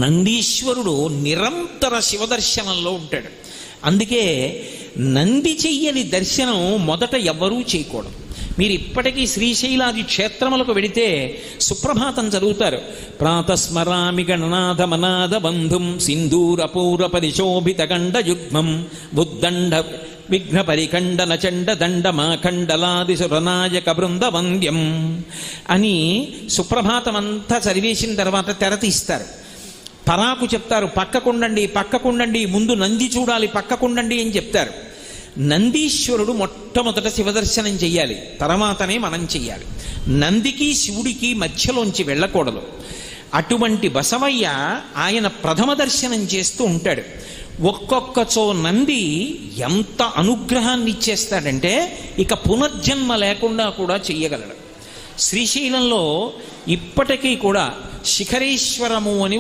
నందీశ్వరుడు నిరంతర శివదర్శనంలో ఉంటాడు. అందుకే నంది చెయ్యని దర్శనం మొదట ఎవ్వరూ చేయకూడదు. మీరు ఇప్పటికీ శ్రీశైలాది క్షేత్రములకు వెడితే సుప్రభాతం చదువుతారు. ప్రాతస్మరామి గణనాథ మనాథ బంధుం సింధూరపూర పరిశోభిత గండ యుగ్మం బుద్దండ విఘ్న పరిఖండన చండ దండ మాఖండలాది సురనాయక బృంద వంద్యం అని సుప్రభాతం అంతా చదివేసిన తర్వాత తెర తీస్తారు. పరాకు చెప్తారు, పక్కకుండండి, ముందు నంది చూడాలి, పక్కకుండండి అని చెప్తారు. నందీశ్వరుడు మొట్టమొదట శివదర్శనం చెయ్యాలి, తర్వాతనే మనం చెయ్యాలి. నందికి శివుడికి మధ్యలోంచి వెళ్ళకూడదు. అటువంటి బసవయ్య ఆయన ప్రథమ దర్శనం చేస్తూ ఉంటాడు. ఒక్కొక్కచో నంది ఎంత అనుగ్రహాన్ని ఇచ్చేస్తాడంటే ఇక పునర్జన్మ లేకుండా కూడా చెయ్యగలడు. శ్రీశైలంలో ఇప్పటికీ కూడా శిఖరేశ్వరము అని